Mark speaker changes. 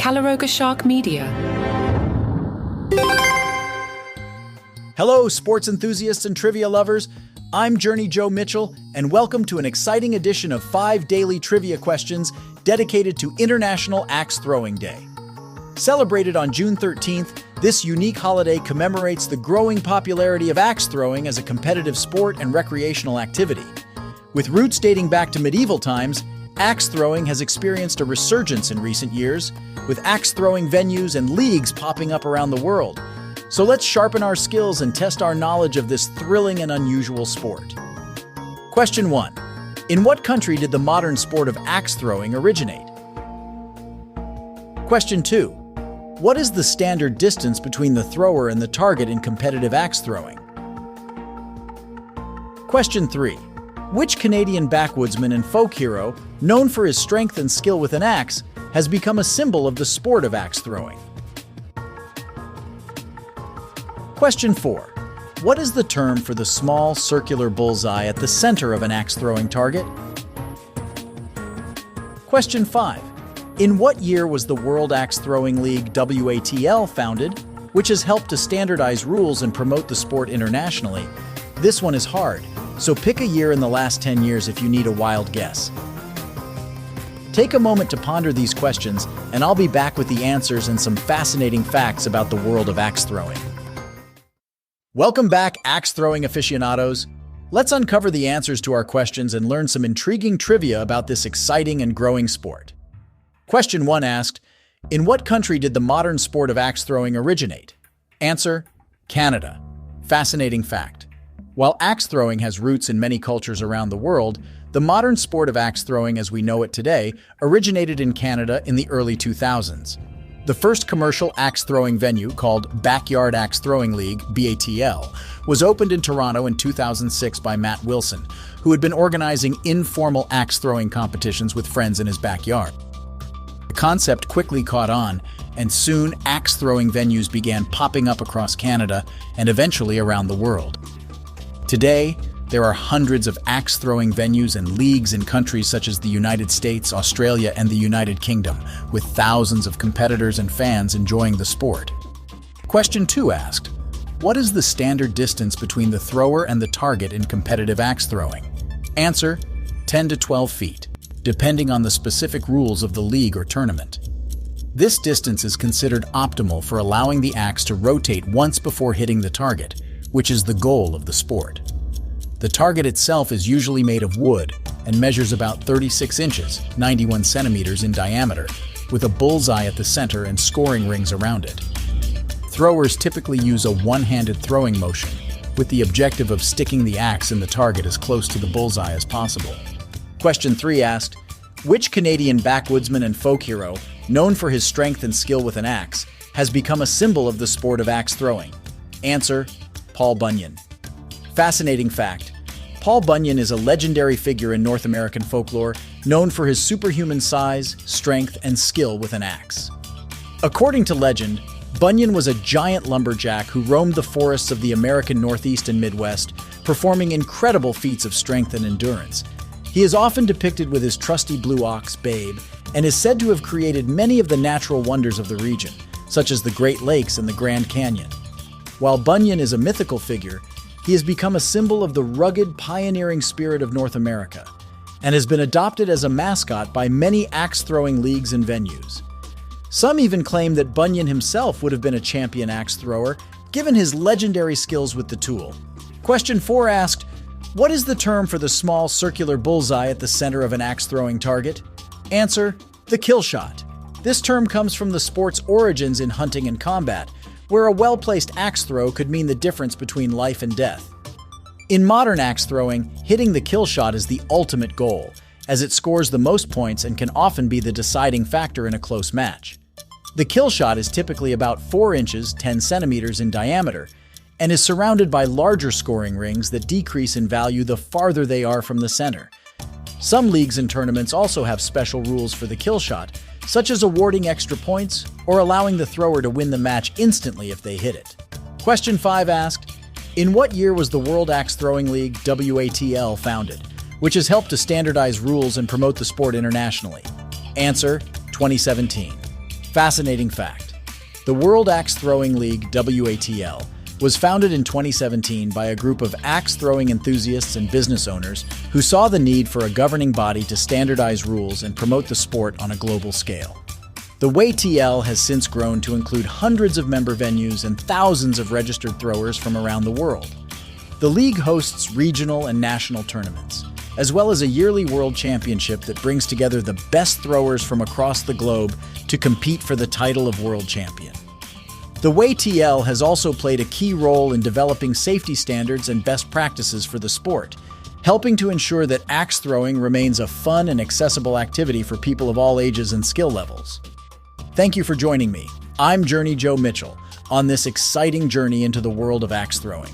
Speaker 1: Calaroga Shark Media.
Speaker 2: Hello, sports enthusiasts and trivia lovers. I'm Journey Joe Mitchell, and welcome to an exciting edition of 5 daily trivia questions dedicated to International Axe Throwing Day. Celebrated on June 13th, this unique holiday commemorates the growing popularity of axe throwing as a competitive sport and recreational activity. With roots dating back to medieval times, axe throwing has experienced a resurgence in recent years, with axe throwing venues and leagues popping up around the world. So let's sharpen our skills and test our knowledge of this thrilling and unusual sport. Question 1. In what country did the modern sport of axe throwing originate? Question 2. What is the standard distance between the thrower and the target in competitive axe throwing? Question 3. Which Canadian backwoodsman and folk hero, known for his strength and skill with an axe, has become a symbol of the sport of axe throwing? Question 4. What is the term for the small circular bullseye at the center of an axe-throwing target? Question 5. In what year was the World Axe Throwing League WATL founded, which has helped to standardize rules and promote the sport internationally? This one is hard, so pick a year in the last 10 years if you need a wild guess. Take a moment to ponder these questions, and I'll be back with the answers and some fascinating facts about the world of axe throwing. Welcome back, axe-throwing aficionados. Let's uncover the answers to our questions and learn some intriguing trivia about this exciting and growing sport. Question 1 asked, in what country did the modern sport of axe throwing originate? Answer, Canada. Fascinating fact. While axe throwing has roots in many cultures around the world, the modern sport of axe throwing as we know it today originated in Canada in the early 2000s. The first commercial axe-throwing venue, called Backyard Axe Throwing League, BATL, was opened in Toronto in 2006 by Matt Wilson, who had been organizing informal axe-throwing competitions with friends in his backyard. The concept quickly caught on, and soon axe-throwing venues began popping up across Canada and eventually around the world. Today, there are hundreds of axe-throwing venues and leagues in countries such as the United States, Australia, and the United Kingdom, with thousands of competitors and fans enjoying the sport. Question 2 asked, what is the standard distance between the thrower and the target in competitive axe throwing? Answer, 10 to 12 feet, depending on the specific rules of the league or tournament. This distance is considered optimal for allowing the axe to rotate once before hitting the target, which is the goal of the sport. The target itself is usually made of wood and measures about 36 inches, 91 centimeters in diameter, with a bullseye at the center and scoring rings around it. Throwers typically use a one-handed throwing motion, with the objective of sticking the axe in the target as close to the bullseye as possible. Question 3 asked, which Canadian backwoodsman and folk hero, known for his strength and skill with an axe, has become a symbol of the sport of axe throwing? Answer, Paul Bunyan. Fascinating fact. Paul Bunyan is a legendary figure in North American folklore, known for his superhuman size, strength, and skill with an axe. According to legend, Bunyan was a giant lumberjack who roamed the forests of the American Northeast and Midwest, performing incredible feats of strength and endurance. He is often depicted with his trusty blue ox, Babe, and is said to have created many of the natural wonders of the region, such as the Great Lakes and the Grand Canyon. While Bunyan is a mythical figure, he has become a symbol of the rugged, pioneering spirit of North America, and has been adopted as a mascot by many axe-throwing leagues and venues. Some even claim that Bunyan himself would have been a champion axe thrower, given his legendary skills with the tool. Question 4 asked, what is the term for the small circular bullseye at the center of an axe-throwing target? Answer, the kill shot. This term comes from the sport's origins in hunting and combat, where a well-placed axe throw could mean the difference between life and death. In modern axe throwing, hitting the kill shot is the ultimate goal, as it scores the most points and can often be the deciding factor in a close match. The kill shot is typically about 4 inches, 10 centimeters in diameter, and is surrounded by larger scoring rings that decrease in value the farther they are from the center. Some leagues and tournaments also have special rules for the kill shot, such as awarding extra points or allowing the thrower to win the match instantly if they hit it. Question 5 asked, in what year was the World Axe Throwing League WATL founded, which has helped to standardize rules and promote the sport internationally? Answer, 2017. Fascinating fact. The World Axe Throwing League, WATL, was founded in 2017 by a group of axe-throwing enthusiasts and business owners who saw the need for a governing body to standardize rules and promote the sport on a global scale. The WATL has since grown to include hundreds of member venues and thousands of registered throwers from around the world. The league hosts regional and national tournaments, as well as a yearly world championship that brings together the best throwers from across the globe to compete for the title of world champion. The WATL has also played a key role in developing safety standards and best practices for the sport, helping to ensure that axe throwing remains a fun and accessible activity for people of all ages and skill levels. Thank you for joining me. I'm Journey Joe Mitchell on this exciting journey into the world of axe throwing.